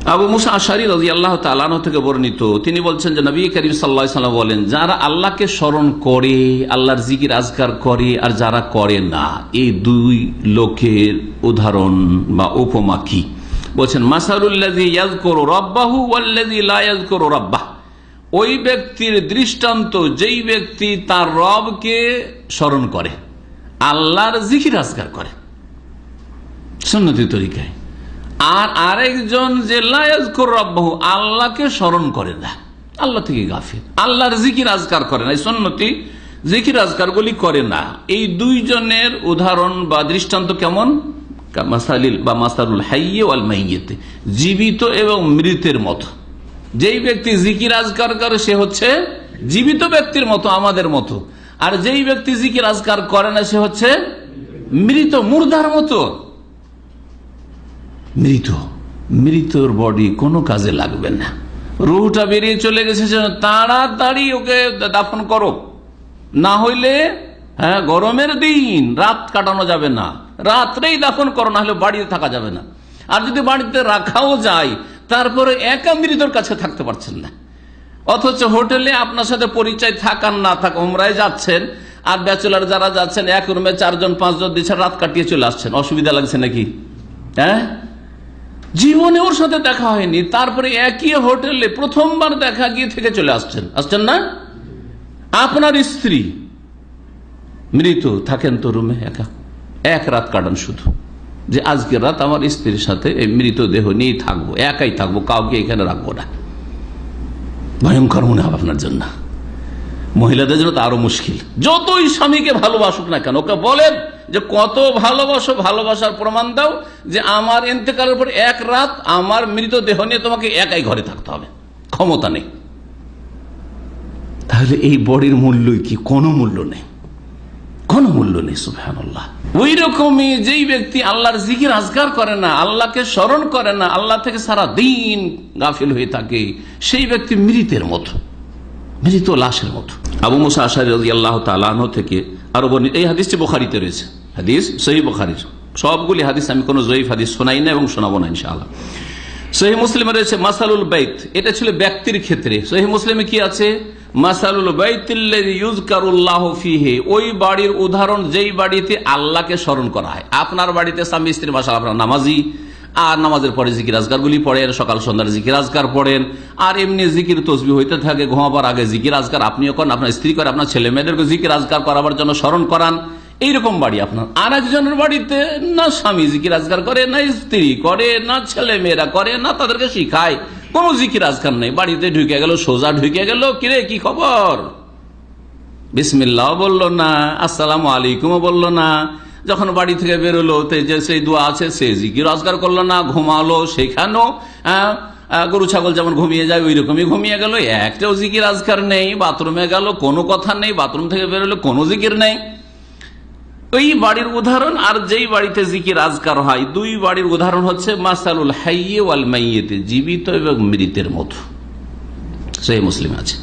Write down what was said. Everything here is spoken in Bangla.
আবু মুসা আশআরী রাদিয়াল্লাহু তাআলা আনহু থেকে বর্ণিত, তিনি বলছেন যে নবী করিম সাল্লাল্লাহু আলাইহি ওয়াসাল্লাম বলেন, যারা আল্লাহকে স্মরণ করে, আল্লাহর জিকির আজকার করে আর যারা করে না, এই দুই লোকের উদাহরণ বা উপমা কি? বলছেন মাসালুল্লাযী ইয়াযকুরু রাব্বাহু ওয়াল্লাযী লা ইয়াযকুরু রাব্বাহ, ওই ব্যক্তির দৃষ্টান্ত যেই ব্যক্তি তার রবকে স্মরণ করে, আল্লাহর জিকির আজকার করে সুন্নতি তরিকায়, আর আরেকজন যে লা ইয়াযকুরু রাব্বাহু, আল্লাহকে স্মরণ করে না, আল্লাহ থেকে গাফিল, আল্লাহর জিকির আজকার করে না, সুন্নতি জিকির আজকার গুলি করে না। এই দুইজনের উদাহরণ বা দৃষ্টান্ত কেমন? মাসালিল বা মাসালুল হাইয়্যি ওয়াল মাইয়্যিত, জীবিত এবং মৃতের মতো। যেই ব্যক্তি জিকির আজকার করে সে হচ্ছে জীবিত ব্যক্তির মতো, আমাদের মতো, আর যেই ব্যক্তি জিকির আজকার করে না সে হচ্ছে মৃত, মুর্দার মতো। মৃতর বডি কোনো কাজে লাগবে না, রুহটা বেরিয়ে চলে গেছে, তাড়াতাড়ি ওকে দাফন করো, না হইলে গরমের দিন রাত কাটানো যাবে না, রাত্রেই দাফন করো, না হলে বাড়িতে থাকা যাবে না। আর যদি বাড়িতে রাখাও যায় তারপরে একা মৃতর কাছে থাকতে পারছেন না, অথচ হোটেলে আপনার সাথে পরিচয় থাকার না থাক, উমরায় যাচ্ছেন আর ব্যাচেলার যারা যাচ্ছেন এক রুমে 4 জন 5 জন দিচ্ছে, রাত কাটিয়ে চলে আসছেন, অসুবিধা লাগছে নাকি? জীবনে ওর সাথে দেখা হয়নি, তারপরে একই হোটেলে প্রথমবার দেখা গিয়ে থেকে চলে আসছেন না? আপনার স্ত্রী মৃত, থাকেন তো রুমে একা, এক রাত কাটান শুধু, যে আজকের রাত আমার স্ত্রীর সাথে এই মৃতদেহ নিয়েই থাকবো, একাই থাকবো, কাউকে এখানে রাখবো না। ভয়ঙ্কর মনে হবে আপনার জন্য। মহিলাদের জন্য তো আরো মুশকিল, যতই স্বামীকে ভালোবাসুক না কেন, ওকে বলেন যে কত ভালোবাসো, ভালোবাসার প্রমাণ দাও যে আমার ইন্তেকালের পর এক রাত আমার মৃতদেহ নিয়ে তোমাকে একাই ঘরে থাকতে হবে, ক্ষমতা নেই। তাহলে এই বডির মূল্যই কি? কোনো মূল্য নেই, কোনো মূল্য নেই। সুবহানাল্লাহ। ওই রকমই যেই ব্যক্তি আল্লাহর জিকির আজকার করে না, আল্লাহকে স্মরণ করে না, আল্লাহ থেকে সারা দিন গাফিল হয়ে থাকে, সেই ব্যক্তি মৃতের মতো, মৃত লাশের মতো। আবু মুসা আশআরী রাদিয়াল্লাহু তাআলা আনহু থেকে আরো বর্ণিত, এই হাদিসটি বুখারীতে রয়েছে, হাদিস সহিহ বুখারীর, সবগুলি হাদিস, আমি কোনো জয়ীফ হাদিস শোনাই না এবং শোনাবো না ইনশাআল্লাহ। সহিহ মুসলিমে রয়েছে মাসালুল বাইত, এটা ছিল ব্যক্তির ক্ষেত্রে। সহিহ মুসলিমে কি আছে? মাসালুল বাইতিল্লাযী ইউযকারুল্লাহু ফীহি, ওই বাড়ির উদাহরণ যেই বাড়িতে আল্লাহকে স্মরণ করা হয়। আপনার বাড়িতে স্বামী স্ত্রী, মাশাআল্লাহ আপনারা নামাজি, আর নামাজের পরে জিকির আজকারগুলি পড়েন, সকাল সন্ধ্যার জিকির আজকার পড়েন, আর এমনি জিকির তসবিহ হইতে থাকে, ঘুমাবার আগে জিকির আজকার আপনিও করেন, আপনার স্ত্রী করে, আপনার ছেলে মেয়েদেরকে জিকির আজকার করাবার জন্য স্মরণ করান। এইরকম বাড়ি আপনার। আর একজনের বাড়িতে না স্বামী জিকির আজকার করে, না স্ত্রী করে, না ছেলে মেয়েরা করে, না তাদেরকে শিখায়, কোন জিকির আজকার নেই। বাড়িতে ঢুকে গেল, সোজা ঢুকে গেল, কিরে কি খবর, বিসমিল্লাহ বললো না, আসসালামু আলাইকুম বললো না, যখন বাড়ি থেকে বেরোলো যে সেই দোয়া আছে সে জিকির আজকার করলো না, ঘুমালো সেখানেও গরু ছাগল যেমন ঘুমিয়ে যায় ওই রকমই ঘুমিয়ে গেল, একটাও জিকির আজকার নেই। বাথরুমে গেল, কোনো কথা নেই, বাথরুম থেকে বেরোলো কোনো জিকির নেই। ওই বাড়ির উদাহরণ আর যেই বাড়িতে জিকির আজকার হয়, দুই বাড়ির উদাহরণ হচ্ছে মাসালুল হাইয়্যি ওয়াল মাইয়্যিত, জীবিত এবং মৃতের মতো। সহিহ মুসলিম আছে।